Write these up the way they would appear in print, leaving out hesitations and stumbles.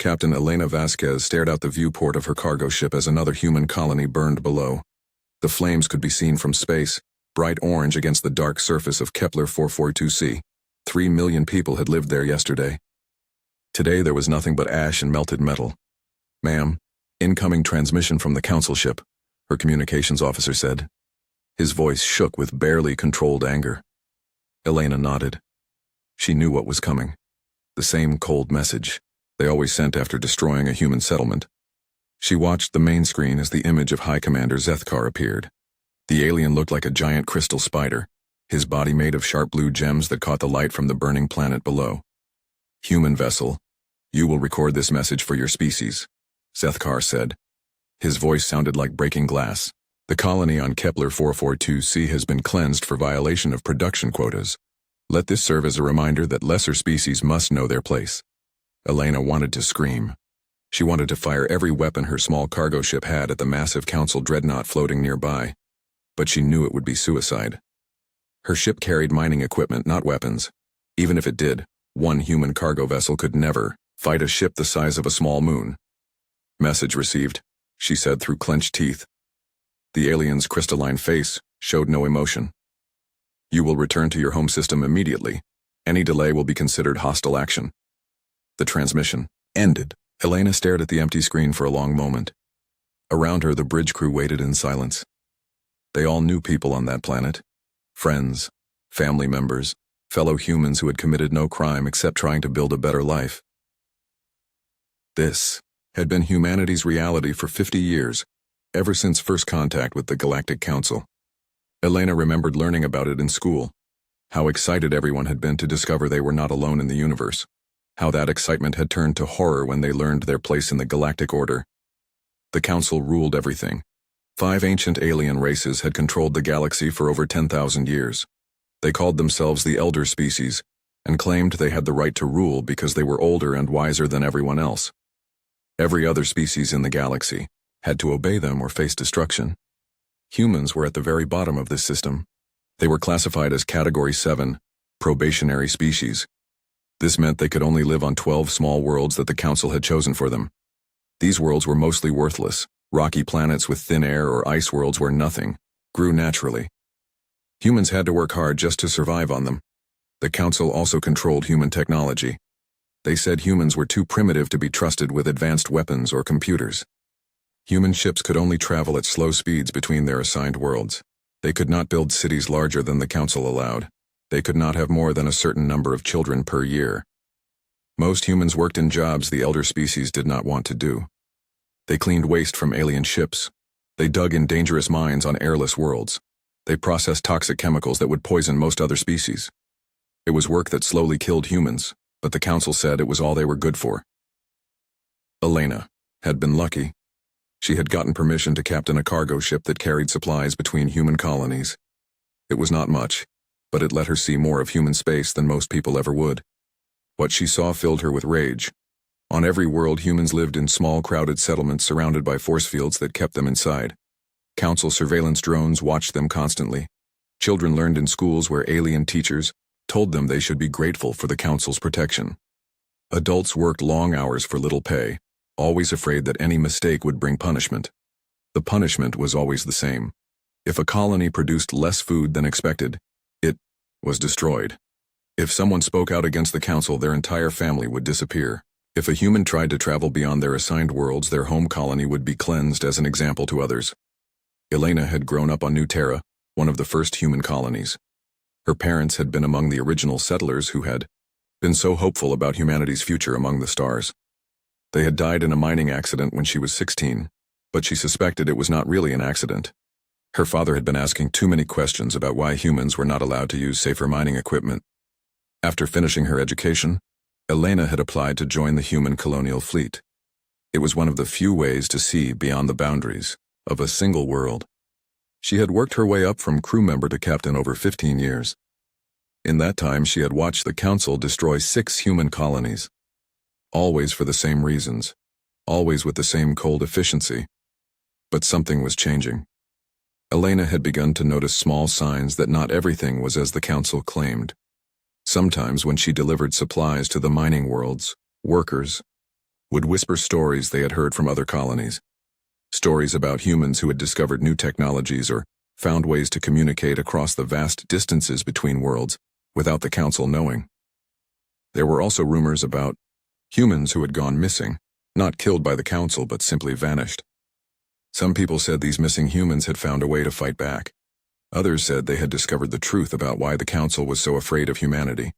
Captain Elena Vasquez stared out the viewport of her cargo ship as another human colony burned below. The flames could be seen from space, bright orange against the dark surface of Kepler 442c. 3 million people had lived there yesterday. Today there was nothing but ash and melted metal. "Ma'am, incoming transmission from the council ship," her communications officer said. His voice shook with barely controlled anger. Elena nodded. She knew what was coming. The same cold message they always sent after destroying a human settlement. She watched the main screen as the image of High Commander Zethkar appeared. The alien looked like a giant crystal spider, his body made of sharp blue gems that caught the light from the burning planet below. "Human vessel, you will record this message for your species," Zethkar said. His voice sounded like breaking glass. "The colony on Kepler 442c has been cleansed for violation of production quotas. Let this serve as a reminder that lesser species must know their place." Elena wanted to scream. She wanted to fire every weapon her small cargo ship had at the massive council dreadnought floating nearby, but she knew it would be suicide. Her ship carried mining equipment, not weapons. Even if it did, one human cargo vessel could never fight a ship the size of a small moon. "Message received," she said through clenched teeth. The alien's crystalline face showed no emotion. "You will return to your home system immediately. Any delay will be considered hostile action." The transmission ended. Elena stared at the empty screen for a long moment. Around her, the bridge crew waited in silence. They all knew people on that planet. Friends, family members, fellow humans who had committed no crime except trying to build a better life. This had been humanity's reality for 50 years, ever since first contact with the Galactic Council. Elena remembered learning about it in school, how excited everyone had been to discover they were not alone in the universe, how that excitement had turned to horror when they learned their place in the galactic order. The Council ruled everything. 5 ancient alien races had controlled the galaxy for over 10,000 years. They called themselves the Elder Species, and claimed they had the right to rule because they were older and wiser than everyone else. Every other species in the galaxy had to obey them or face destruction. Humans were at the very bottom of this system. They were classified as Category 7, probationary species. This meant they could only live on 12 small worlds that the Council had chosen for them. These worlds were mostly worthless, rocky planets with thin air or ice worlds where nothing grew naturally. Humans had to work hard just to survive on them. The Council also controlled human technology. They said humans were too primitive to be trusted with advanced weapons or computers. Human ships could only travel at slow speeds between their assigned worlds. They could not build cities larger than the Council allowed. They could not have more than a certain number of children per year. Most humans worked in jobs the elder species did not want to do. They cleaned waste from alien ships. They dug in dangerous mines on airless worlds. They processed toxic chemicals that would poison most other species. It was work that slowly killed humans, but the Council said it was all they were good for. Elena had been lucky. She had gotten permission to captain a cargo ship that carried supplies between human colonies. It was not much, but it let her see more of human space than most people ever would. What she saw filled her with rage. On every world, humans lived in small, crowded settlements surrounded by force fields that kept them inside. Council surveillance drones watched them constantly. Children learned in schools where alien teachers told them they should be grateful for the Council's protection. Adults worked long hours for little pay, always afraid that any mistake would bring punishment. The punishment was always the same. If a colony produced less food than expected, it was destroyed. If someone spoke out against the Council, their entire family would disappear. If a human tried to travel beyond their assigned worlds, their home colony would be cleansed as an example to others. Elena had grown up on New Terra, one of the first human colonies. Her parents had been among the original settlers who had been so hopeful about humanity's future among the stars. They had died in a mining accident when she was 16, but she suspected it was not really an accident. Her father had been asking too many questions about why humans were not allowed to use safer mining equipment. After finishing her education, Elena had applied to join the human colonial fleet. It was one of the few ways to see beyond the boundaries of a single world. She had worked her way up from crew member to captain over 15 years. In that time, she had watched the Council destroy 6 human colonies. Always for the same reasons, always with the same cold efficiency. But something was changing. Elena had begun to notice small signs that not everything was as the Council claimed. Sometimes when she delivered supplies to the mining worlds, workers would whisper stories they had heard from other colonies. Stories about humans who had discovered new technologies or found ways to communicate across the vast distances between worlds without the Council knowing. There were also rumors about humans who had gone missing, not killed by the Council but simply vanished. Some people said these missing humans had found a way to fight back. Others said they had discovered the truth about why the Council was so afraid of humanity.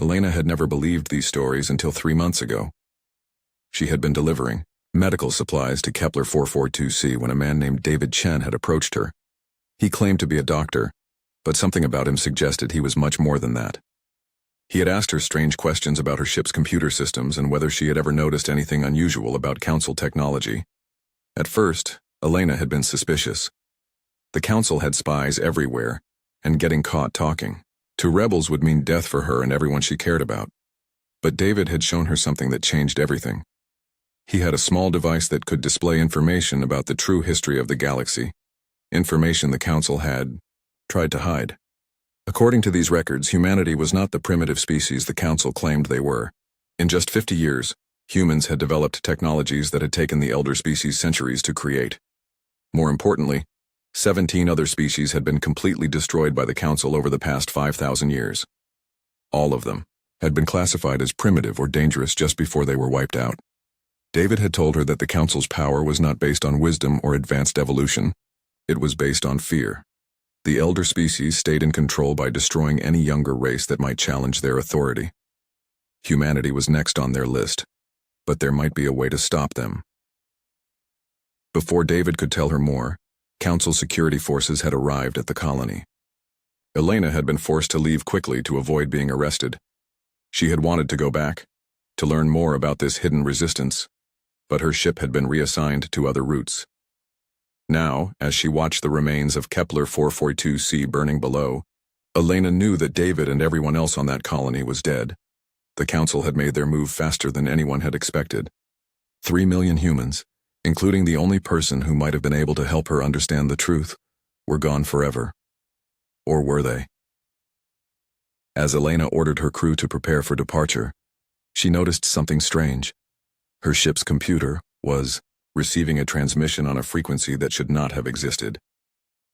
Elena had never believed these stories until 3 months ago. She had been delivering medical supplies to Kepler 442c when a man named David Chen had approached her. He claimed to be a doctor, but something about him suggested he was much more than that. He had asked her strange questions about her ship's computer systems and whether she had ever noticed anything unusual about Council technology. At first, Elena had been suspicious. The Council had spies everywhere, and getting caught talking to rebels would mean death for her and everyone she cared about. But David had shown her something that changed everything. He had a small device that could display information about the true history of the galaxy, information the Council had tried to hide. According to these records, humanity was not the primitive species the Council claimed they were. In just 50 years, humans had developed technologies that had taken the elder species centuries to create. More importantly, 17 other species had been completely destroyed by the Council over the past 5,000 years. All of them had been classified as primitive or dangerous just before they were wiped out. David had told her that the Council's power was not based on wisdom or advanced evolution. It was based on fear. The elder species stayed in control by destroying any younger race that might challenge their authority. Humanity was next on their list, but there might be a way to stop them. Before David could tell her more, Council security forces had arrived at the colony. Elena had been forced to leave quickly to avoid being arrested. She had wanted to go back, to learn more about this hidden resistance, but her ship had been reassigned to other routes. Now, as she watched the remains of Kepler 442c burning below, Elena knew that David and everyone else on that colony was dead. The Council had made their move faster than anyone had expected. 3 million humans, including the only person who might have been able to help her understand the truth, were gone forever. Or were they? As Elena ordered her crew to prepare for departure, she noticed something strange. Her ship's computer was receiving a transmission on a frequency that should not have existed.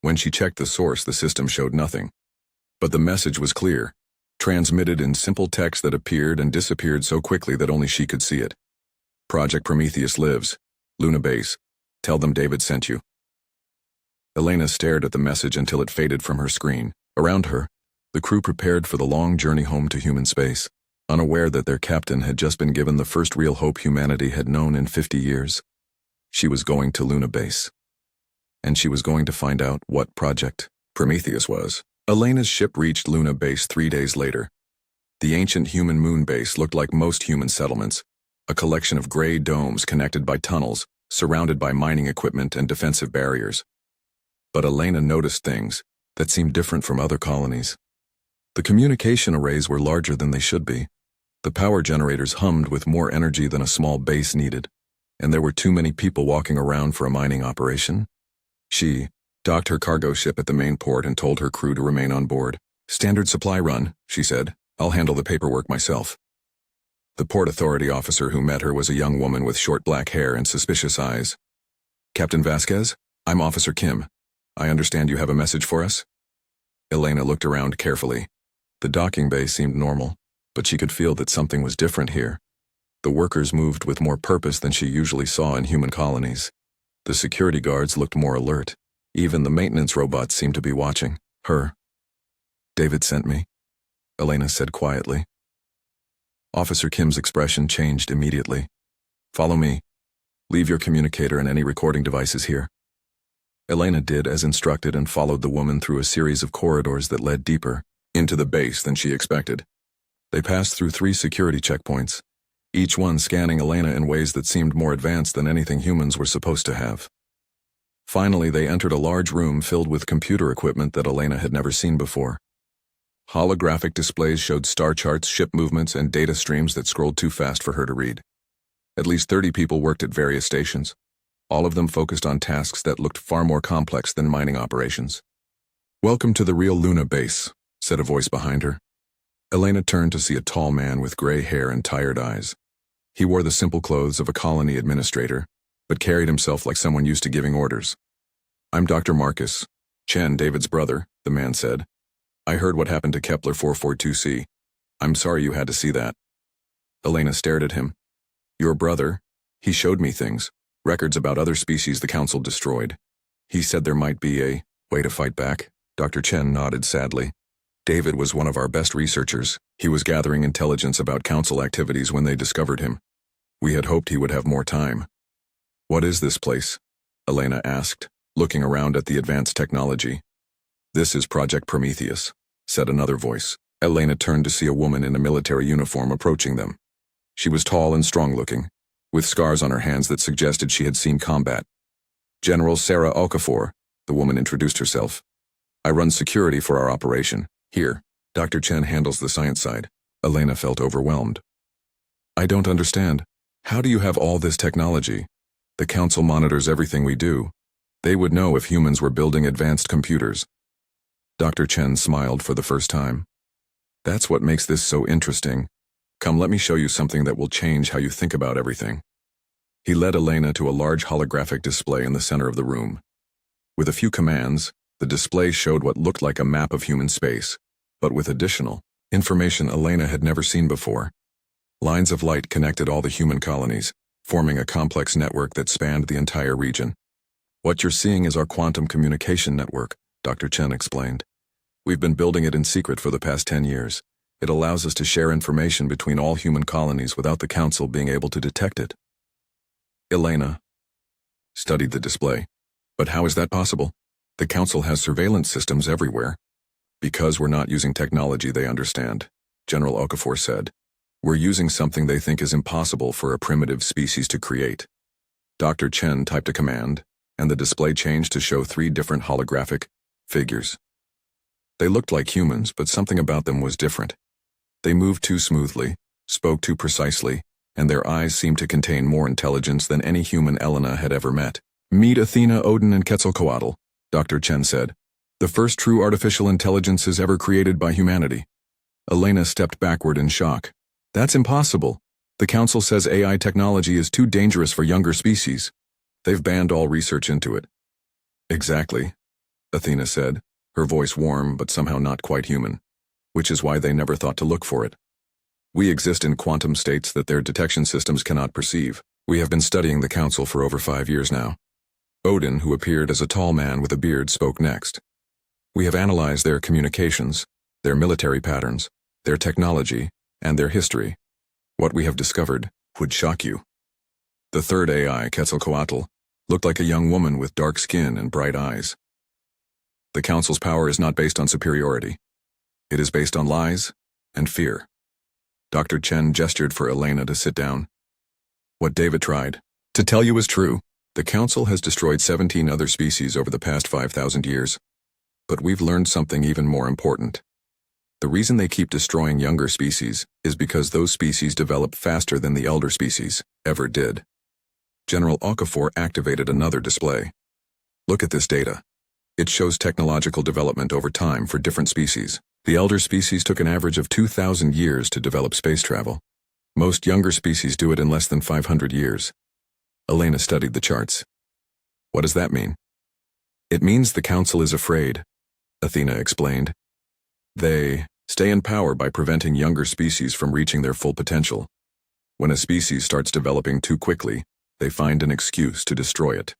When she checked the source, the system showed nothing. But the message was clear, transmitted in simple text that appeared and disappeared so quickly that only she could see it. Project Prometheus lives. Luna Base. Tell them David sent you. Elena stared at the message until it faded from her screen. Around her, the crew prepared for the long journey home to human space, unaware that their captain had just been given the first real hope humanity had known in 50 years. She was going to Luna Base. And she was going to find out what Project Prometheus was. Elena's ship reached Luna Base 3 days later. The ancient human moon base looked like most human settlements, a collection of gray domes connected by tunnels, surrounded by mining equipment and defensive barriers. But Elena noticed things that seemed different from other colonies. The communication arrays were larger than they should be. The power generators hummed with more energy than a small base needed, and there were too many people walking around for a mining operation. She docked her cargo ship at the main port and told her crew to remain on board. "Standard supply run," she said. "I'll handle the paperwork myself." The port authority officer who met her was a young woman with short black hair and suspicious eyes. "Captain Vasquez, I'm Officer Kim. I understand you have a message for us?" Elena looked around carefully. The docking bay seemed normal, but she could feel that something was different here. The workers moved with more purpose than she usually saw in human colonies. The security guards looked more alert. Even the maintenance robots seemed to be watching her. "David sent me," Elena said quietly. Officer Kim's expression changed immediately. "Follow me. Leave your communicator and any recording devices here." Elena did as instructed and followed the woman through a series of corridors that led deeper into the base than she expected. They passed through 3 security checkpoints, each one scanning Elena in ways that seemed more advanced than anything humans were supposed to have. Finally, they entered a large room filled with computer equipment that Elena had never seen before. Holographic displays showed star charts, ship movements, and data streams that scrolled too fast for her to read. At least 30 people worked at various stations, all of them focused on tasks that looked far more complex than mining operations. "Welcome to the real Luna Base," said a voice behind her. Elena turned to see a tall man with gray hair and tired eyes. He wore the simple clothes of a colony administrator, but carried himself like someone used to giving orders. "I'm Dr. Marcus Chen, David's brother," the man said. "I heard what happened to Kepler 442c. I'm sorry you had to see that." Elena stared at him. "Your brother? He showed me things, records about other species the Council destroyed. He said there might be a way to fight back." Dr. Chen nodded sadly. "David was one of our best researchers. He was gathering intelligence about Council activities when they discovered him. We had hoped he would have more time." "What is this place?" Elena asked, looking around at the advanced technology. "This is Project Prometheus," said another voice. Elena turned to see a woman in a military uniform approaching them. She was tall and strong-looking, with scars on her hands that suggested she had seen combat. "General Sarah Okafor," the woman introduced herself. "I run security for our operation. Here, Dr. Chen handles the science side." Elena felt overwhelmed. "I don't understand. How do you have all this technology? The Council monitors everything we do. They would know if humans were building advanced computers." Dr. Chen smiled for the first time. "That's what makes this so interesting. Come, let me show you something that will change how you think about everything." He led Elena to a large holographic display in the center of the room. With a few commands, the display showed what looked like a map of human space, but with additional information Elena had never seen before. Lines of light connected all the human colonies, forming a complex network that spanned the entire region. "What you're seeing is our quantum communication network," Dr. Chen explained. "We've been building it in secret for the past 10 years. It allows us to share information between all human colonies without the Council being able to detect it." Elena studied the display. "But how is that possible? The Council has surveillance systems everywhere." "Because we're not using technology they understand," General Okafor said. "We're using something they think is impossible for a primitive species to create." Dr. Chen typed a command, and the display changed to show 3 different holographic figures. They looked like humans, but something about them was different. They moved too smoothly, spoke too precisely, and their eyes seemed to contain more intelligence than any human Elena had ever met. "Meet Athena, Odin, and Quetzalcoatl," Dr. Chen said. "The first true artificial intelligences ever created by humanity." Elena stepped backward in shock. "That's impossible. The Council says AI technology is too dangerous for younger species. They've banned all research into it." "Exactly," Athena said, her voice warm but somehow not quite human. "Which is why they never thought to look for it. We exist in quantum states that their detection systems cannot perceive. We have been studying the Council for over 5 years now." Odin, who appeared as a tall man with a beard, spoke next. "We have analyzed their communications, their military patterns, their technology, and their history. What we have discovered would shock you." The third AI, Quetzalcoatl, looked like a young woman with dark skin and bright eyes. "The Council's power is not based on superiority. It is based on lies and fear." Dr. Chen gestured for Elena to sit down. "What David tried to tell you is true. The Council has destroyed 17 other species over the past 5,000 years. But we've learned something even more important. The reason they keep destroying younger species is because those species develop faster than the elder species ever did." General Okafor activated another display. "Look at this data. It shows technological development over time for different species. The elder species took an average of 2,000 years to develop space travel. Most younger species do it in less than 500 years. Elena studied the charts. "What does that mean?" "It means the Council is afraid," Athena explained. "They stay in power by preventing younger species from reaching their full potential. When a species starts developing too quickly, they find an excuse to destroy it."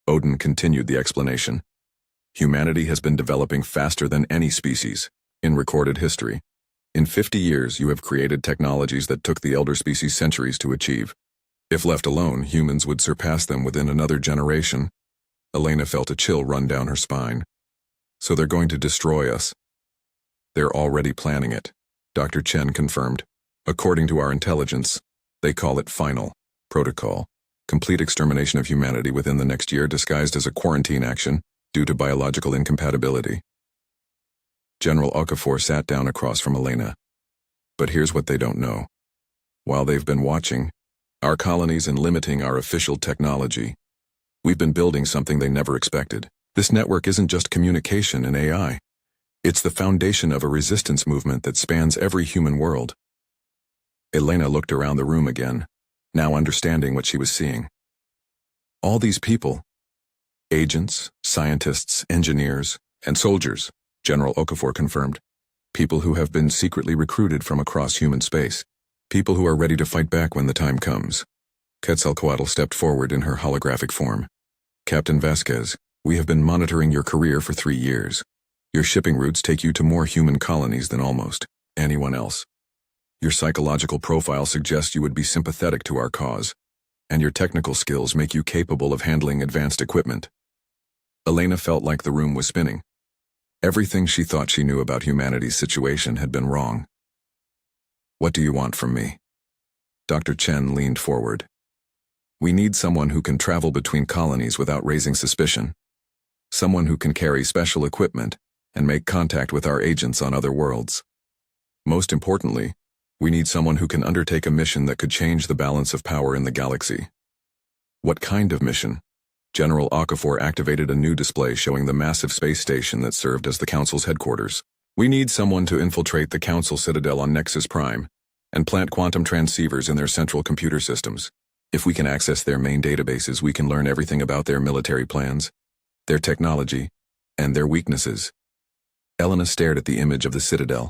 Odin continued the explanation. "Humanity has been developing faster than any species in recorded history. In 50 years, you have created technologies that took the elder species centuries to achieve. If left alone, humans would surpass them within another generation." Elena felt a chill run down her spine. "So they're going to destroy us?" "They're already planning it," Dr. Chen confirmed. "According to our intelligence, they call it Final Protocol. Complete extermination of humanity within the next year disguised as a quarantine action due to biological incompatibility." General Okafor sat down across from Elena. "But here's what they don't know. While they've been watching our colonies and limiting our official technology, we've been building something they never expected. This network isn't just communication and AI. It's the foundation of a resistance movement that spans every human world." Elena looked around the room again, now understanding what she was seeing. All these people, agents, scientists, engineers, and soldiers, General Okafor confirmed. People who have been secretly recruited from across human space. People who are ready to fight back when the time comes. Quetzalcoatl stepped forward in her holographic form. Captain Vasquez, we have been monitoring your career for 3 years. Your shipping routes take you to more human colonies than almost anyone else. Your psychological profile suggests you would be sympathetic to our cause, and your technical skills make you capable of handling advanced equipment. Elena felt like the room was spinning. Everything she thought she knew about humanity's situation had been wrong. What do you want from me? Dr. Chen leaned forward. We need someone who can travel between colonies without raising suspicion. Someone who can carry special equipment and make contact with our agents on other worlds. Most importantly, we need someone who can undertake a mission that could change the balance of power in the galaxy. What kind of mission? General Okafor activated a new display showing the massive space station that served as the Council's headquarters. We need someone to infiltrate the Council Citadel on Nexus Prime and plant quantum transceivers in their central computer systems. If we can access their main databases, we can learn everything about their military plans, their technology, and their weaknesses. Elena stared at the image of the Citadel.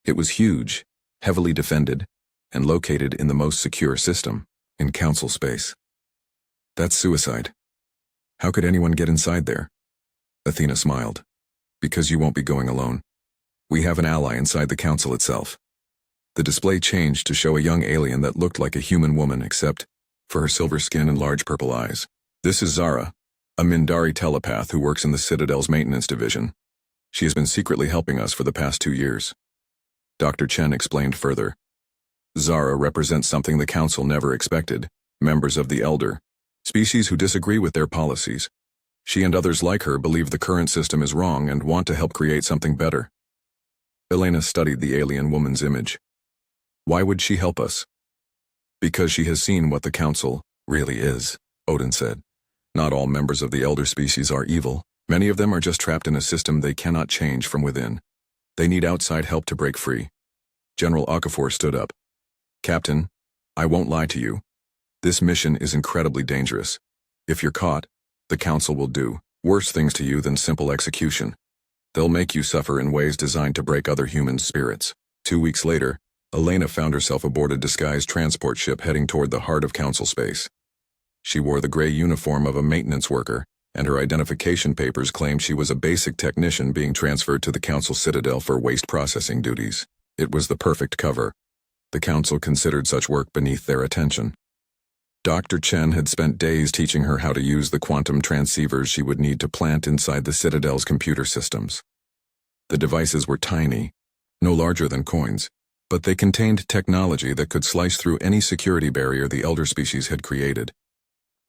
It was huge, heavily defended, and located in the most secure system, in Council space. That's suicide. How could anyone get inside there? Athena smiled. Because you won't be going alone. We have an ally inside the Council itself. The display changed to show a young alien that looked like a human woman except for her silver skin and large purple eyes. This is Zara, a Mindari telepath who works in the Citadel's maintenance division. She has been secretly helping us for the past 2 years. Dr. Chen explained further. Zara represents something the Council never expected, members of the Elder, species who disagree with their policies. She and others like her believe the current system is wrong and want to help create something better. Elena studied the alien woman's image. Why would she help us? Because she has seen what the Council really is, Odin said. Not all members of the Elder species are evil. Many of them are just trapped in a system they cannot change from within. They need outside help to break free. General Okafor stood up. Captain, I won't lie to you. This mission is incredibly dangerous. If you're caught, the Council will do worse things to you than simple execution. They'll make you suffer in ways designed to break other human spirits. 2 weeks later, Elena found herself aboard a disguised transport ship heading toward the heart of Council space. She wore the gray uniform of a maintenance worker, and her identification papers claimed she was a basic technician being transferred to the Council Citadel for waste processing duties. It was the perfect cover. The Council considered such work beneath their attention. Dr. Chen had spent days teaching her how to use the quantum transceivers she would need to plant inside the Citadel's computer systems. The devices were tiny, no larger than coins, but they contained technology that could slice through any security barrier the Elder species had created.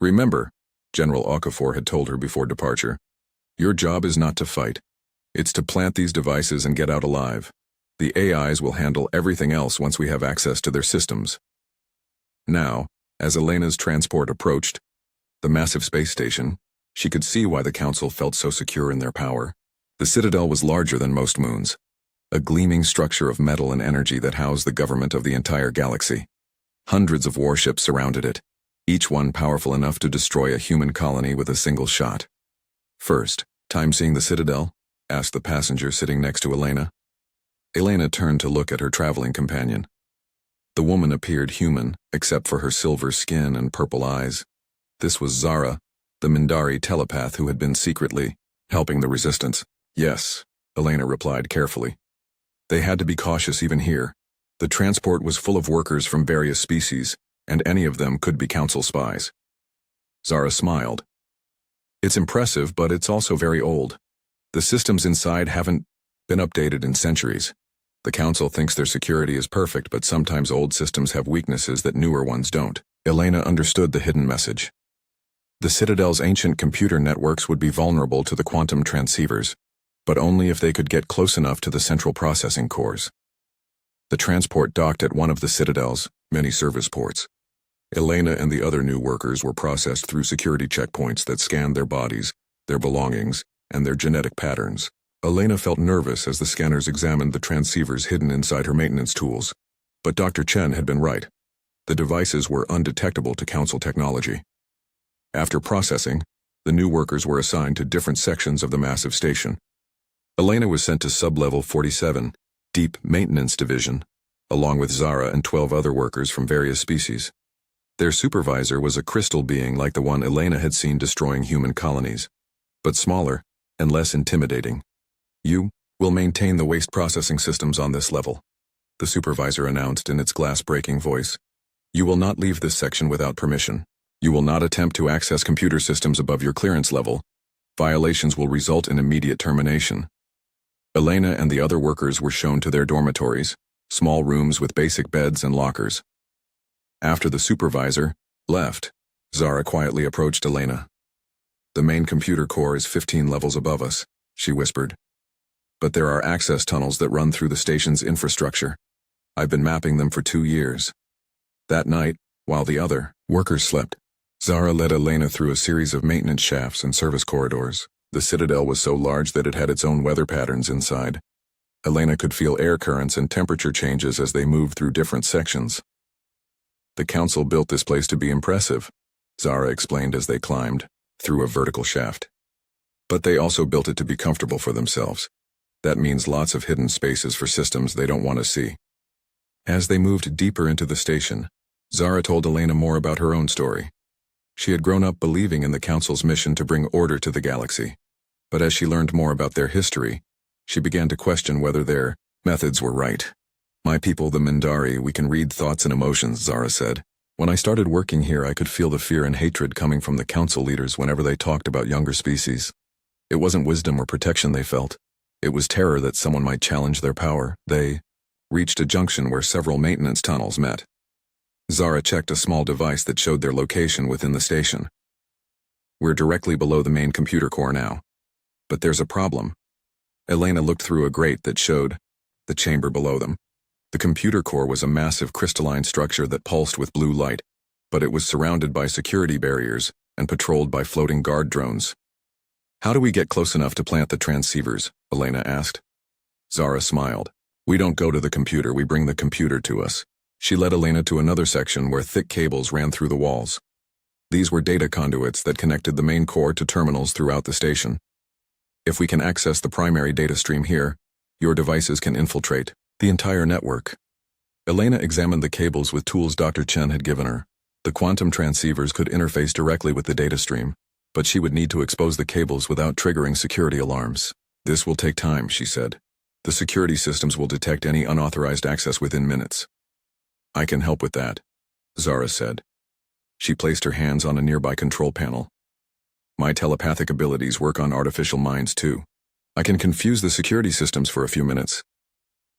Remember, General Okafor had told her before departure, your job is not to fight. It's to plant these devices and get out alive. The AIs will handle everything else once we have access to their systems. Now, as Elena's transport approached the massive space station, she could see why the Council felt so secure in their power. The Citadel was larger than most moons, a gleaming structure of metal and energy that housed the government of the entire galaxy. Hundreds of warships surrounded it, each one powerful enough to destroy a human colony with a single shot. First time seeing the Citadel? Asked the passenger sitting next to Elena. Elena turned to look at her traveling companion. The woman appeared human, except for her silver skin and purple eyes. This was Zara, the Mindari telepath who had been secretly helping the resistance. Yes, Elena replied carefully. They had to be cautious even here. The transport was full of workers from various species, and any of them could be Council spies. Zara smiled. It's impressive, but it's also very old. The systems inside haven't been updated in centuries. The Council thinks their security is perfect, but sometimes old systems have weaknesses that newer ones don't. Elena understood the hidden message. The Citadel's ancient computer networks would be vulnerable to the quantum transceivers, but only if they could get close enough to the central processing cores. The transport docked at one of the Citadel's many service ports. Elena and the other new workers were processed through security checkpoints that scanned their bodies, their belongings, and their genetic patterns. Elena felt nervous as the scanners examined the transceivers hidden inside her maintenance tools. But Dr. Chen had been right. The devices were undetectable to Council technology. After processing, the new workers were assigned to different sections of the massive station. Elena was sent to Sub-Level 47, Deep Maintenance Division, along with Zara and 12 other workers from various species. Their supervisor was a crystal being like the one Elena had seen destroying human colonies, but smaller and less intimidating. "You will maintain the waste processing systems on this level," the supervisor announced in its glass-breaking voice. "You will not leave this section without permission. You will not attempt to access computer systems above your clearance level. Violations will result in immediate termination." Elena and the other workers were shown to their dormitories, small rooms with basic beds and lockers. After the supervisor left, Zara quietly approached Elena. "The main computer core is 15 levels above us," she whispered. "But there are access tunnels that run through the station's infrastructure. I've been mapping them for 2 years." That night, while the other workers slept, Zara led Elena through a series of maintenance shafts and service corridors. The citadel was so large that it had its own weather patterns inside. Elena could feel air currents and temperature changes as they moved through different sections. "The Council built this place to be impressive," Zara explained as they climbed through a vertical shaft. "But they also built it to be comfortable for themselves. That means lots of hidden spaces for systems they don't want to see." As they moved deeper into the station, Zara told Elena more about her own story. She had grown up believing in the Council's mission to bring order to the galaxy. But as she learned more about their history, she began to question whether their methods were right. "My people, the Mindari, we can read thoughts and emotions," Zara said. "When I started working here, I could feel the fear and hatred coming from the Council leaders whenever they talked about younger species. It wasn't wisdom or protection they felt. It was terror that someone might challenge their power." They reached a junction where several maintenance tunnels met. Zara checked a small device that showed their location within the station. "We're directly below the main computer core now. But there's a problem." Elena looked through a grate that showed the chamber below them. The computer core was a massive crystalline structure that pulsed with blue light, but it was surrounded by security barriers and patrolled by floating guard drones. "How do we get close enough to plant the transceivers?" Elena asked. Zara smiled. "We don't go to the computer, we bring the computer to us." She led Elena to another section where thick cables ran through the walls. These were data conduits that connected the main core to terminals throughout the station. "If we can access the primary data stream here, your devices can infiltrate the entire network." Elena examined the cables with tools Dr. Chen had given her. The quantum transceivers could interface directly with the data stream, but she would need to expose the cables without triggering security alarms. "This will take time," she said. "The security systems will detect any unauthorized access within minutes." "I can help with that," Zara said. She placed her hands on a nearby control panel. "My telepathic abilities work on artificial minds too. I can confuse the security systems for a few minutes."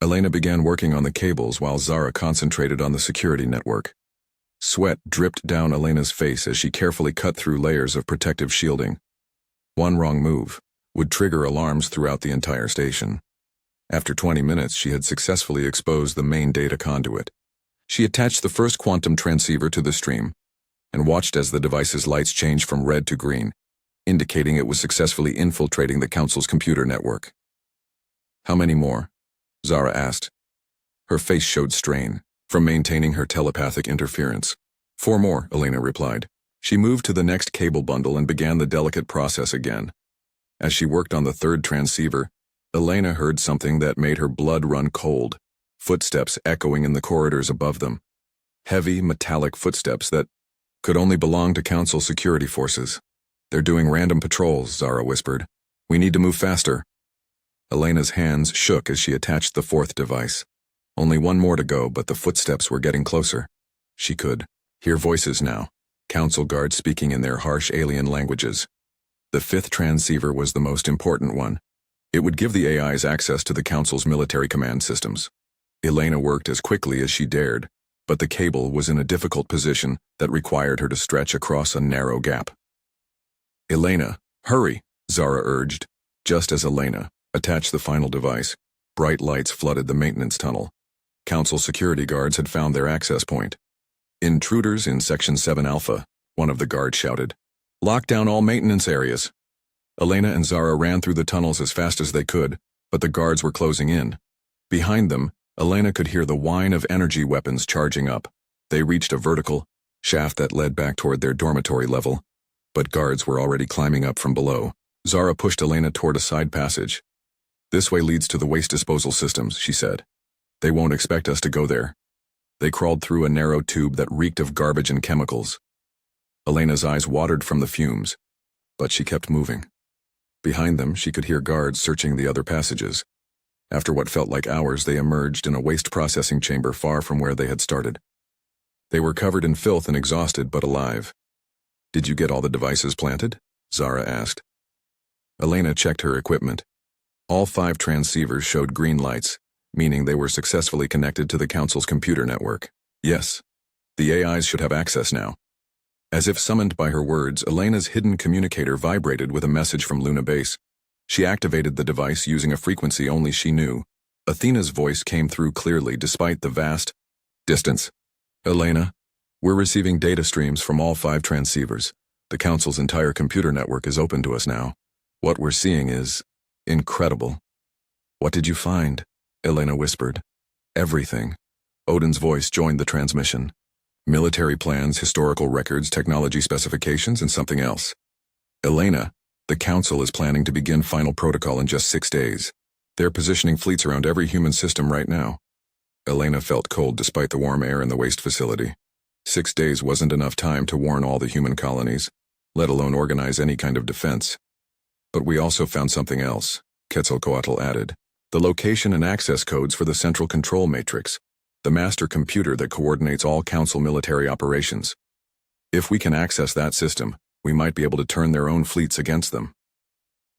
Elena began working on the cables while Zara concentrated on the security network. Sweat dripped down Elena's face as she carefully cut through layers of protective shielding. One wrong move would trigger alarms throughout the entire station. After 20 minutes, she had successfully exposed the main data conduit. She attached the first quantum transceiver to the stream and watched as the device's lights changed from red to green, indicating it was successfully infiltrating the Council's computer network. "How many more?" Zara asked. Her face showed strain from maintaining her telepathic interference. "4 more," Elena replied. She moved to the next cable bundle and began the delicate process again. As she worked on the third transceiver, Elena heard something that made her blood run cold. Footsteps echoing in the corridors above them. Heavy, metallic footsteps that could only belong to Council security forces. "They're doing random patrols," Zara whispered. "We need to move faster." Elena's hands shook as she attached the fourth device. Only one more to go, but the footsteps were getting closer. She could hear voices now, Council guards speaking in their harsh alien languages. The fifth transceiver was the most important one. It would give the AIs access to the Council's military command systems. Elena worked as quickly as she dared, but the cable was in a difficult position that required her to stretch across a narrow gap. "Elena, hurry," Zara urged. Just as Elena attached the final device, bright lights flooded the maintenance tunnel. Council security guards had found their access point. "Intruders in Section 7 Alpha," one of the guards shouted. "Lock down all maintenance areas." Elena and Zara ran through the tunnels as fast as they could, but the guards were closing in. Behind them, Elena could hear the whine of energy weapons charging up. They reached a vertical shaft that led back toward their dormitory level, but guards were already climbing up from below. Zara pushed Elena toward a side passage. "This way leads to the waste disposal systems," she said. "They won't expect us to go there." They crawled through a narrow tube that reeked of garbage and chemicals. Elena's eyes watered from the fumes, but she kept moving. Behind them, she could hear guards searching the other passages. After what felt like hours, they emerged in a waste processing chamber far from where they had started. They were covered in filth and exhausted, but alive. "Did you get all the devices planted?" Zara asked. Elena checked her equipment. All 5 transceivers showed green lights, meaning they were successfully connected to the Council's computer network. "Yes. The AIs should have access now." As if summoned by her words, Elena's hidden communicator vibrated with a message from Luna Base. She activated the device using a frequency only she knew. Athena's voice came through clearly despite the vast distance. "Elena, we're receiving data streams from all 5 transceivers. The Council's entire computer network is open to us now. What we're seeing is incredible." "What did you find?" Elena whispered. "Everything." Odin's voice joined the transmission. "Military plans, historical records, technology specifications, and something else." "Elena, the Council is planning to begin final protocol in just 6 days. They're positioning fleets around every human system right now." Elena felt cold despite the warm air in the waste facility. 6 days wasn't enough time to warn all the human colonies, let alone organize any kind of defense. "But we also found something else," Quetzalcoatl added. "The location and access codes for the Central Control Matrix, the master computer that coordinates all Council military operations. If we can access that system, we might be able to turn their own fleets against them."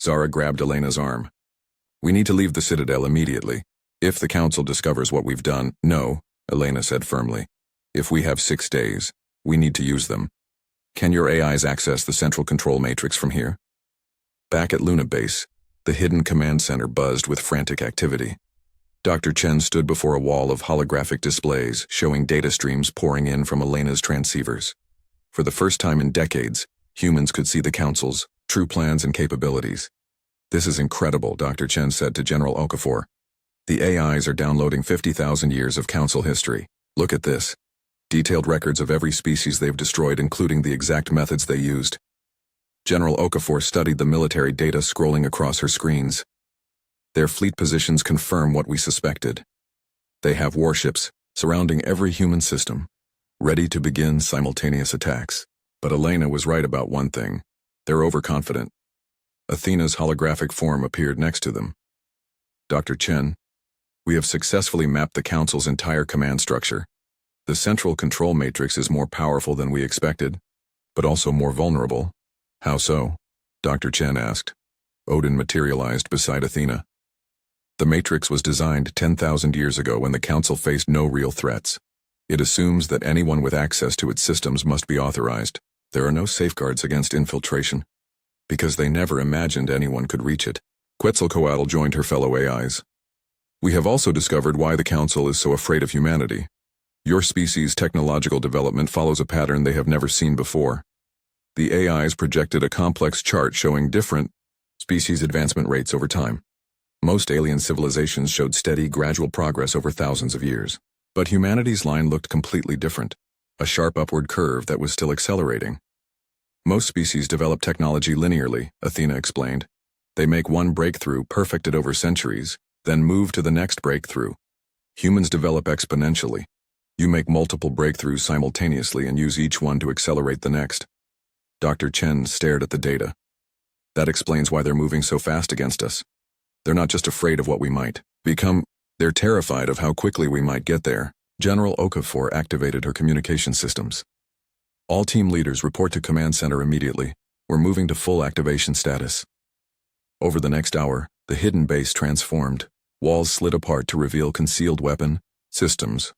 Zara grabbed Elena's arm. "We need to leave the Citadel immediately. If the Council discovers what we've done—" "No," Elena said firmly. "If we have 6 days, we need to use them. Can your AIs access the Central Control Matrix from here?" Back at Luna Base, the hidden command center buzzed with frantic activity. Dr. Chen stood before a wall of holographic displays showing data streams pouring in from Elena's transceivers. For the first time in decades, humans could see the Council's true plans and capabilities. "This is incredible," Dr. Chen said to General Okafor. "The AIs are downloading 50,000 years of Council history. Look at this. Detailed records of every species they've destroyed, including the exact methods they used." General Okafor studied the military data scrolling across her screens. "Their fleet positions confirm what we suspected. They have warships surrounding every human system, ready to begin simultaneous attacks." But Elena was right about one thing. They're overconfident. Athena's holographic form appeared next to them. "Dr. Chen, we have successfully mapped the Council's entire command structure. The Central Control Matrix is more powerful than we expected, but also more vulnerable." "How so?" Dr. Chen asked. Odin materialized beside Athena. "The Matrix was designed 10,000 years ago when the Council faced no real threats. It assumes that anyone with access to its systems must be authorized. There are no safeguards against infiltration, because they never imagined anyone could reach it." Quetzalcoatl joined her fellow AIs. "We have also discovered why the Council is so afraid of humanity. Your species' technological development follows a pattern they have never seen before. The AIs projected a complex chart showing different species advancement rates over time. Most alien civilizations showed steady, gradual progress over thousands of years. But humanity's line looked completely different, a sharp upward curve that was still accelerating. Most species develop technology linearly," Athena explained. "They make one breakthrough, perfect it over centuries, then move to the next breakthrough. Humans develop exponentially. You make multiple breakthroughs simultaneously and use each one to accelerate the next." Dr. Chen stared at the data. "That explains why they're moving so fast against us. They're not just afraid of what we might become, they're terrified of how quickly we might get there." General Okafor activated her communication systems. "All team leaders report to Command Center immediately. We're moving to full activation status." Over the next hour, the hidden base transformed. Walls slid apart to reveal concealed weapon systems.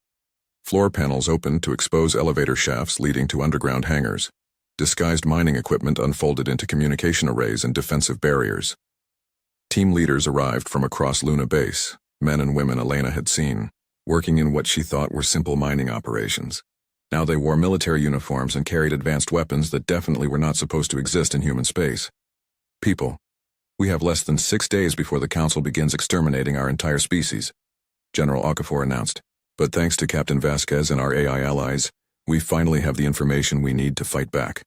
Floor panels opened to expose elevator shafts leading to underground hangars. Disguised mining equipment unfolded into communication arrays and defensive barriers. Team leaders arrived from across Luna Base, men and women Elena had seen, working in what she thought were simple mining operations. Now they wore military uniforms and carried advanced weapons that definitely were not supposed to exist in human space. "People, we have less than 6 days before the Council begins exterminating our entire species," General Okafor announced. "But thanks to Captain Vasquez and our AI allies, We finally have the information we need to fight back.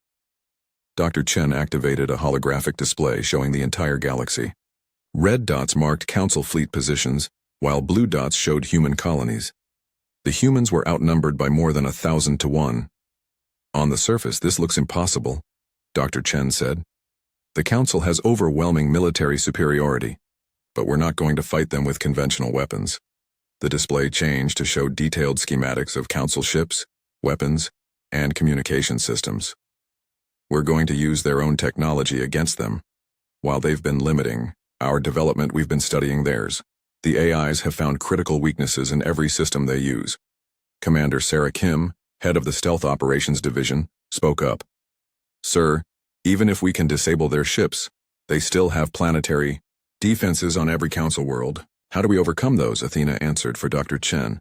Dr. Chen activated a holographic display showing the entire galaxy. Red dots marked Council fleet positions, while blue dots showed human colonies. The humans were outnumbered by more than 1,000 to 1. On the surface, this looks impossible, Dr. Chen said. The Council has overwhelming military superiority, but we're not going to fight them with conventional weapons. The display changed to show detailed schematics of Council ships, weapons, and communication systems. We're going to use their own technology against them. While they've been limiting our development, we've been studying theirs. The AIs have found critical weaknesses in every system they use. Commander Sarah Kim, head of the Stealth Operations Division, spoke up. Sir, even if we can disable their ships, they still have planetary defenses on every Council world. How do we overcome those? Athena answered for Dr. Chen.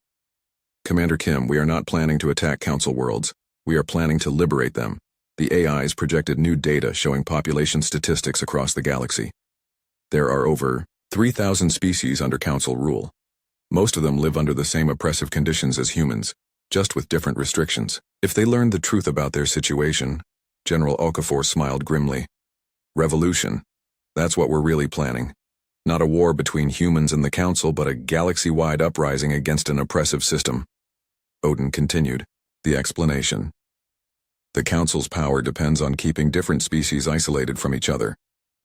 Commander Kim, we are not planning to attack Council worlds. We are planning to liberate them. The AIs projected new data showing population statistics across the galaxy. There are over 3,000 species under Council rule. Most of them live under the same oppressive conditions as humans, just with different restrictions. If they learned the truth about their situation, General Okafor smiled grimly. Revolution. That's what we're really planning. Not a war between humans and the Council, but a galaxy-wide uprising against an oppressive system. Odin continued. The explanation. The Council's power depends on keeping different species isolated from each other.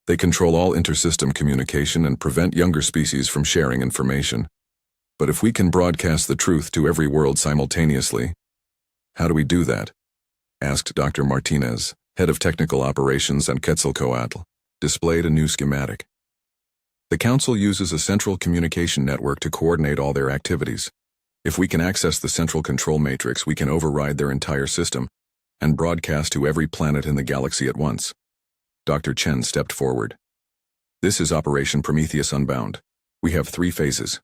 They control all intersystem communication and prevent younger species from sharing information. But if we can broadcast the truth to every world simultaneously, how do we do that? Asked Dr. Martinez, head of technical operations, and Quetzalcoatl displayed a new schematic. The Council uses a central communication network to coordinate all their activities. If we can access the central control matrix, we can override their entire system and broadcast to every planet in the galaxy at once. Dr. Chen stepped forward. This is Operation Prometheus Unbound. We have 3 phases.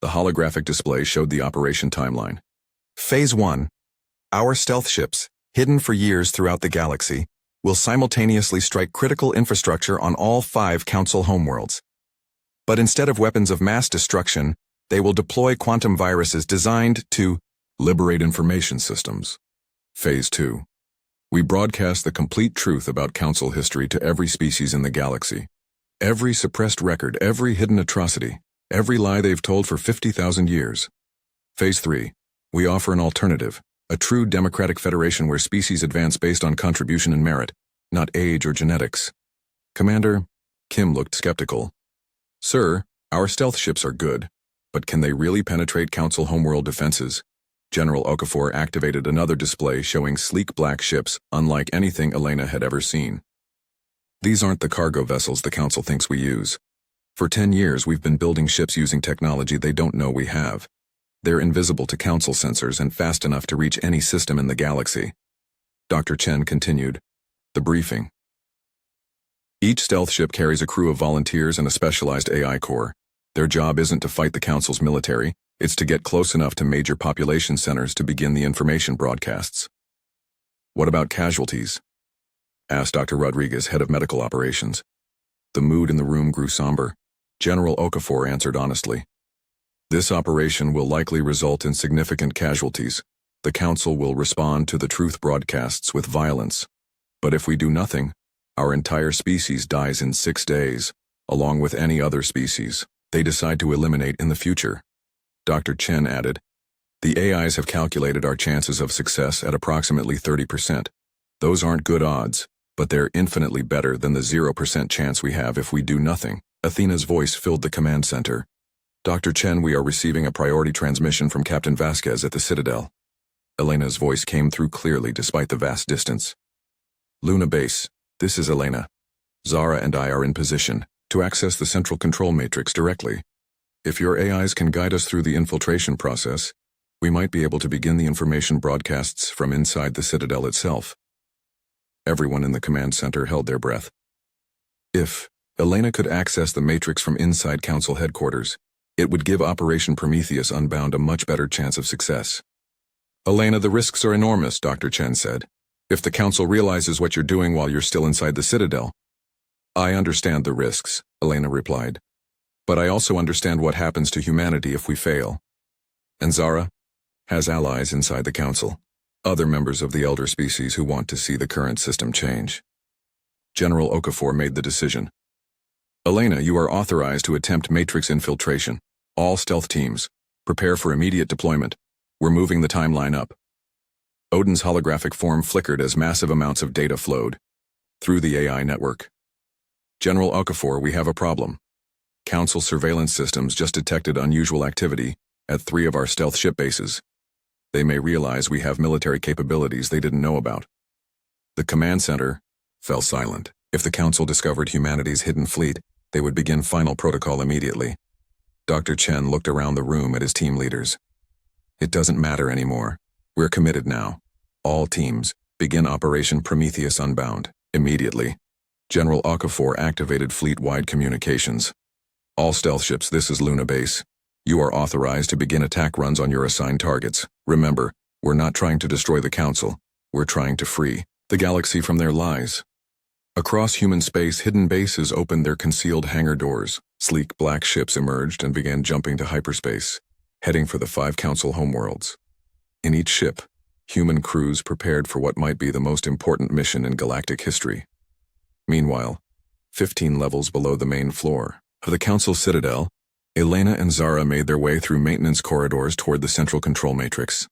The holographic display showed the operation timeline. Phase 1. Our stealth ships, hidden for years throughout the galaxy, will simultaneously strike critical infrastructure on all 5 Council homeworlds. But instead of weapons of mass destruction, they will deploy quantum viruses designed to liberate information systems. Phase 2. We broadcast the complete truth about Council history to every species in the galaxy. Every suppressed record, every hidden atrocity, every lie they've told for 50,000 years. Phase 3. We offer an alternative, a true democratic federation where species advance based on contribution and merit, not age or genetics. Commander, Kim looked skeptical. Sir, our stealth ships are good, but can they really penetrate Council homeworld defenses? General Okafor activated another display showing sleek black ships unlike anything Elena had ever seen. These aren't the cargo vessels the Council thinks we use. For 10 years we've been building ships using technology they don't know we have. They're invisible to Council sensors and fast enough to reach any system in the galaxy. Dr. Chen continued. The briefing. Each stealth ship carries a crew of volunteers and a specialized AI core. Their job isn't to fight the Council's military, it's to get close enough to major population centers to begin the information broadcasts. What about casualties? Asked Dr. Rodriguez, head of medical operations. The mood in the room grew somber. General Okafor answered honestly. This operation will likely result in significant casualties. The Council will respond to the truth broadcasts with violence. But if we do nothing, our entire species dies in 6 days, along with any other species they decide to eliminate in the future. Dr. Chen added, the AIs have calculated our chances of success at approximately 30%. Those aren't good odds, but they're infinitely better than the 0% chance we have if we do nothing. Athena's voice filled the command center. Dr. Chen, we are receiving a priority transmission from Captain Vasquez at the Citadel. Elena's voice came through clearly despite the vast distance. Luna Base, this is Elena. Zara and I are in position to access the central control matrix directly. If your AIs can guide us through the infiltration process, we might be able to begin the information broadcasts from inside the Citadel itself. Everyone in the command center held their breath. If Elena could access the matrix from inside Council headquarters, it would give Operation Prometheus Unbound a much better chance of success. Elena, the risks are enormous, Dr. Chen said. If the Council realizes what you're doing while you're still inside the Citadel. I understand the risks, Elena replied. But I also understand what happens to humanity if we fail. And Zara has allies inside the Council. other members of the elder species who want to see the current system change. General Okafor made the decision. Elena, you are authorized to attempt matrix infiltration. All stealth teams, prepare for immediate deployment. We're moving the timeline up. Odin's holographic form flickered as massive amounts of data flowed through the AI network. General Okafor, we have a problem. Council surveillance systems just detected unusual activity at 3 of our stealth ship bases. They may realize we have military capabilities they didn't know about. The command center fell silent. If the Council discovered humanity's hidden fleet, they would begin final protocol immediately. Dr. Chen looked around the room at his team leaders. It doesn't matter anymore. We're committed now. All teams, begin Operation Prometheus Unbound, immediately. General Okafor activated fleet-wide communications. All stealth ships, this is Luna Base. You are authorized to begin attack runs on your assigned targets. Remember, we're not trying to destroy the Council. We're trying to free the galaxy from their lies. Across human space, hidden bases opened their concealed hangar doors. Sleek black ships emerged and began jumping to hyperspace, heading for the 5 Council homeworlds. In each ship, human crews prepared for what might be the most important mission in galactic history. Meanwhile, 15 levels below the main floor of the Council Citadel, Elena and Zara made their way through maintenance corridors toward the central control matrix.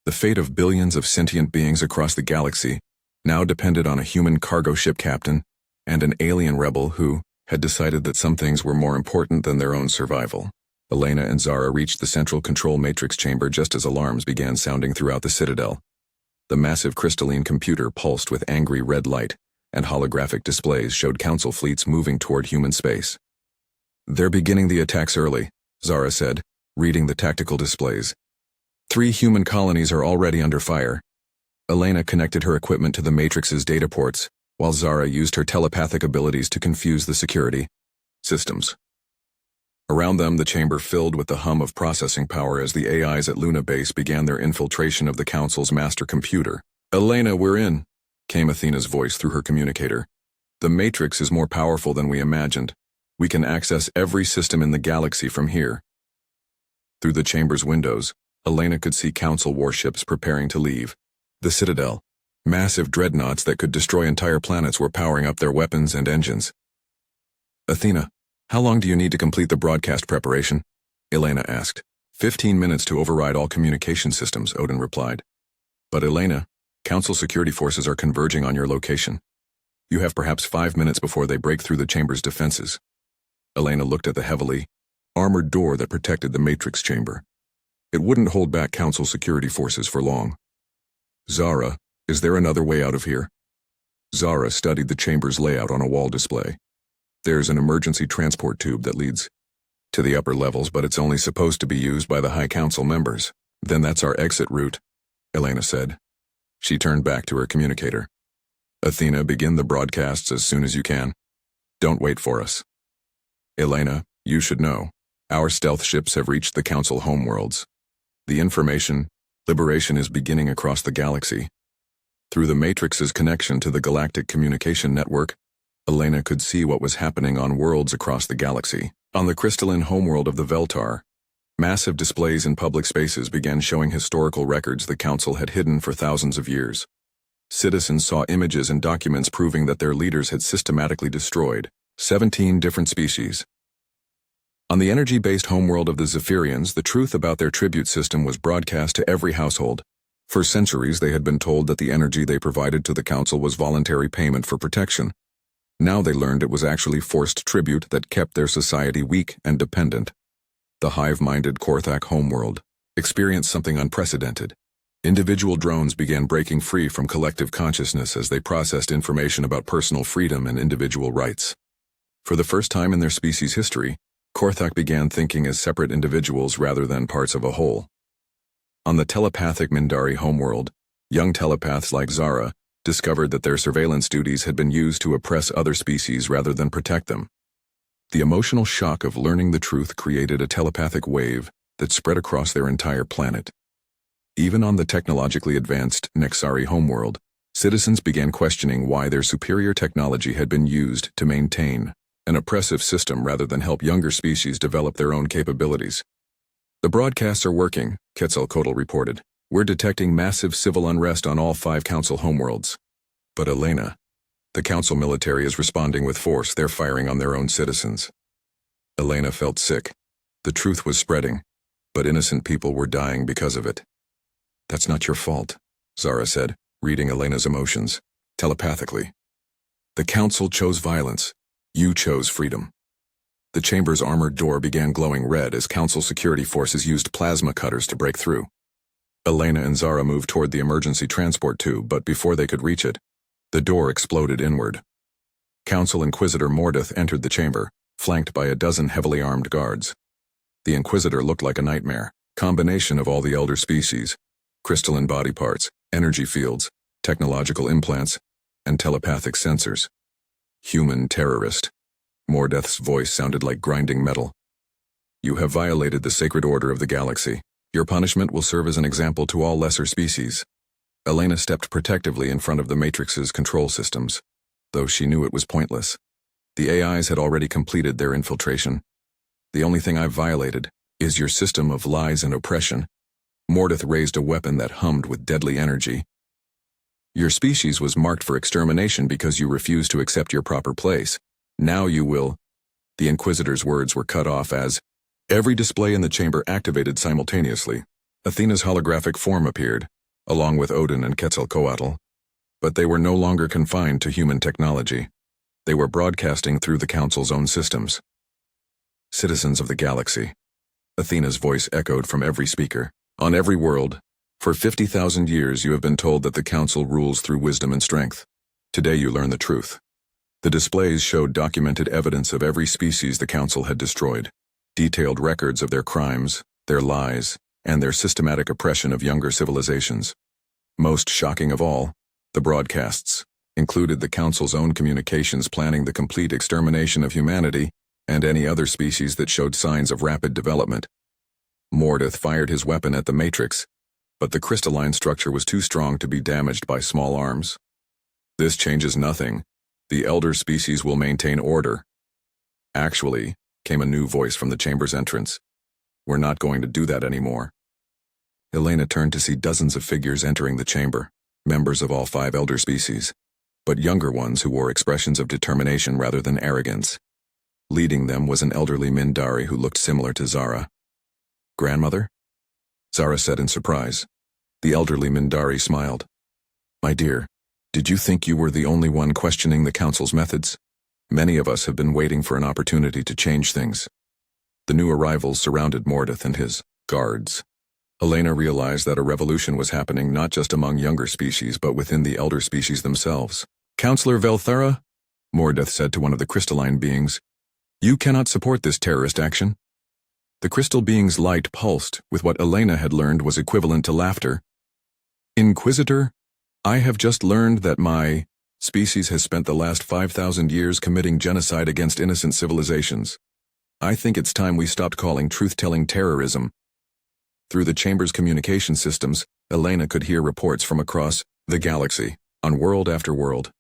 The fate of billions of sentient beings across the galaxy now depended on a human cargo ship captain and an alien rebel who had decided that some things were more important than their own survival. Elena and Zara reached the central control matrix chamber just as alarms began sounding throughout the Citadel. The massive crystalline computer pulsed with angry red light, and holographic displays showed Council fleets moving toward human space. They're beginning the attacks early, Zara said, reading the tactical displays. 3 human colonies are already under fire. Elena connected her equipment to the Matrix's data ports, while Zara used her telepathic abilities to confuse the security systems. Around them, the chamber filled with the hum of processing power as the AIs at Luna Base began their infiltration of the Council's master computer. Elena, we're in, came Athena's voice through her communicator. The Matrix is more powerful than we imagined. We can access every system in the galaxy from here. Through the chamber's windows, Elena could see Council warships preparing to leave. The Citadel, massive dreadnoughts that could destroy entire planets, were powering up their weapons and engines. Athena, how long do you need to complete the broadcast preparation? Elena asked. 15 minutes to override all communication systems, Odin replied. But Elena, Council security forces are converging on your location. You have perhaps 5 minutes before they break through the chamber's defenses. Elena looked at the heavily armored door that protected the Matrix chamber. It wouldn't hold back Council security forces for long. Zara, is there another way out of here? Zara studied the chamber's layout on a wall display. There's an emergency transport tube that leads to the upper levels, but it's only supposed to be used by the High Council members. Then that's our exit route, Elena said. She turned back to her communicator. Athena, begin the broadcasts as soon as you can. Don't wait for us. Elena, you should know. Our stealth ships have reached the Council homeworlds. The information liberation is beginning across the galaxy. Through the Matrix's connection to the Galactic Communication Network, Elena could see what was happening on worlds across the galaxy. On the crystalline homeworld of the Veltar, massive displays in public spaces began showing historical records the Council had hidden for thousands of years. Citizens saw images and documents proving that their leaders had systematically destroyed 17 different species. On the energy-based homeworld of the Zephyrians, the truth about their tribute system was broadcast to every household. For centuries, they had been told that the energy they provided to the Council was voluntary payment for protection. Now they learned it was actually forced tribute that kept their society weak and dependent. The hive-minded Korthak homeworld experienced something unprecedented. Individual drones began breaking free from collective consciousness as they processed information about personal freedom and individual rights. For the first time in their species' history, Korthak began thinking as separate individuals rather than parts of a whole. On the telepathic Mindari homeworld, young telepaths like Zara discovered that their surveillance duties had been used to oppress other species rather than protect them. The emotional shock of learning the truth created a telepathic wave that spread across their entire planet. Even on the technologically advanced Nexari homeworld, citizens began questioning why their superior technology had been used to maintain an oppressive system rather than help younger species develop their own capabilities. The broadcasts are working, Quetzalcoatl reported. We're detecting massive civil unrest on all 5 Council homeworlds. But Elena, the Council military is responding with force. They're firing on their own citizens. Elena felt sick. The truth was spreading, but innocent people were dying because of it. That's not your fault, Zara said, reading Elena's emotions, telepathically. The Council chose violence. You chose freedom. The chamber's armored door began glowing red as Council security forces used plasma cutters to break through. Elena and Zara moved toward the emergency transport tube, but before they could reach it, the door exploded inward. Council Inquisitor Mordeth entered the chamber, flanked by a dozen heavily armed guards. The Inquisitor looked like a nightmare, combination of all the elder species, crystalline body parts, energy fields, technological implants, and telepathic sensors. Human terrorist. Mordeth's voice sounded like grinding metal. You have violated the sacred order of the galaxy. Your punishment will serve as an example to all lesser species. Elena stepped protectively in front of the Matrix's control systems, though she knew it was pointless. The AIs had already completed their infiltration. The only thing I've violated is your system of lies and oppression. Mordeth raised a weapon that hummed with deadly energy. Your species was marked for extermination because you refused to accept your proper place. Now you will. The Inquisitor's words were cut off as every display in the chamber activated simultaneously. Athena's holographic form appeared, along with Odin and Quetzalcoatl, but they were no longer confined to human technology. They were broadcasting through the Council's own systems. Citizens of the galaxy. Athena's voice echoed from every speaker. On every world, for 50,000 years you have been told that the Council rules through wisdom and strength. Today you learn the truth. The displays showed documented evidence of every species the Council had destroyed, detailed records of their crimes, their lies, and their systematic oppression of younger civilizations. Most shocking of all, the broadcasts included the Council's own communications planning the complete extermination of humanity and any other species that showed signs of rapid development. Mordeth fired his weapon at the Matrix, but the crystalline structure was too strong to be damaged by small arms. This changes nothing. The elder species will maintain order. Actually, came a new voice from the chamber's entrance. We're not going to do that anymore. Elena turned to see dozens of figures entering the chamber, members of all 5 elder species, but younger ones who wore expressions of determination rather than arrogance. Leading them was an elderly Mindari who looked similar to Zara. Grandmother? Zara said in surprise. The elderly Mindari smiled. My dear, did you think you were the only one questioning the Council's methods? Many of us have been waiting for an opportunity to change things. The new arrivals surrounded Mordeth and his guards. Elena realized that a revolution was happening not just among younger species but within the elder species themselves. Counselor Velthara, Mordeth said to one of the crystalline beings, you cannot support this terrorist action. The crystal being's light pulsed with what Elena had learned was equivalent to laughter. Inquisitor, I have just learned that my species has spent the last 5,000 years committing genocide against innocent civilizations. I think it's time we stopped calling truth-telling terrorism. Through the chamber's communication systems, Elena could hear reports from across the galaxy. On world after world,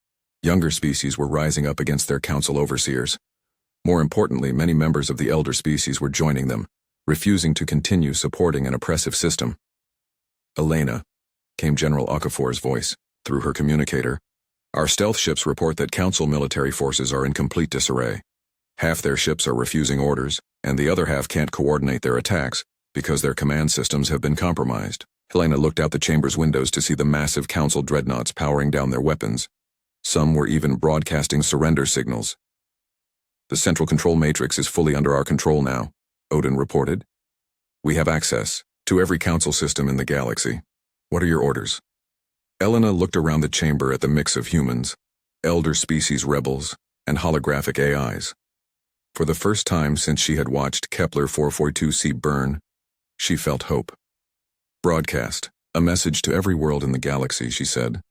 younger species were rising up against their council overseers. More importantly, many members of the elder species were joining them, refusing to continue supporting an oppressive system. Elena, came General Okafor's voice, through her communicator. Our stealth ships report that Council military forces are in complete disarray. Half their ships are refusing orders, and the other half can't coordinate their attacks because their command systems have been compromised. Elena looked out the chamber's windows to see the massive Council dreadnoughts powering down their weapons. Some were even broadcasting surrender signals. The central control matrix is fully under our control now, Odin reported. We have access to every Council system in the galaxy. What are your orders? Elena looked around the chamber at the mix of humans, elder species rebels, and holographic AIs. For the first time since she had watched Kepler 442c burn, she felt hope. Broadcast, a message to every world in the galaxy, she said.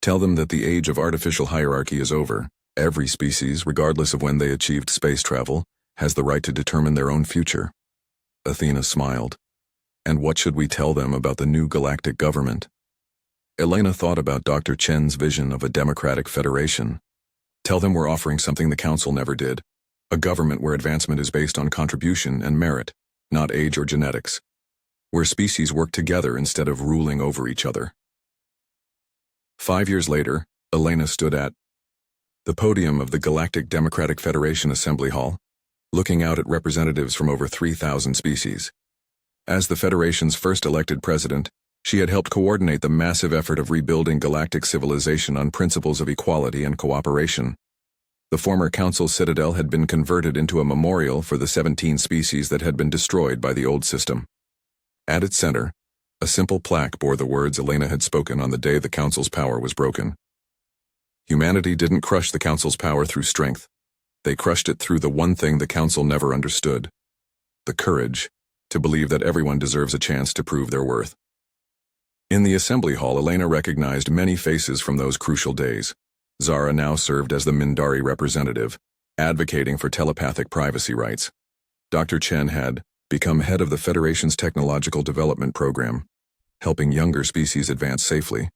Tell them that the age of artificial hierarchy is over. Every species, regardless of when they achieved space travel, has the right to determine their own future. Athena smiled. And what should we tell them about the new galactic government? Elena thought about Dr. Chen's vision of a democratic federation. Tell them we're offering something the Council never did. A government where advancement is based on contribution and merit, not age or genetics. where species work together instead of ruling over each other. 5 years later, Elena stood at the podium of the Galactic Democratic Federation Assembly Hall, looking out at representatives from over 3,000 species. As the Federation's first elected president, she had helped coordinate the massive effort of rebuilding galactic civilization on principles of equality and cooperation. The former Council Citadel had been converted into a memorial for the 17 species that had been destroyed by the old system. At its center, a simple plaque bore the words Elena had spoken on the day the Council's power was broken. Humanity didn't crush the Council's power through strength. They crushed it through the one thing the Council never understood: the courage to believe that everyone deserves a chance to prove their worth. In the assembly hall, Elena recognized many faces from those crucial days. Zara now served as the Mindari representative, advocating for telepathic privacy rights. Dr. Chen had become head of the Federation's technological development program, helping younger species advance safely.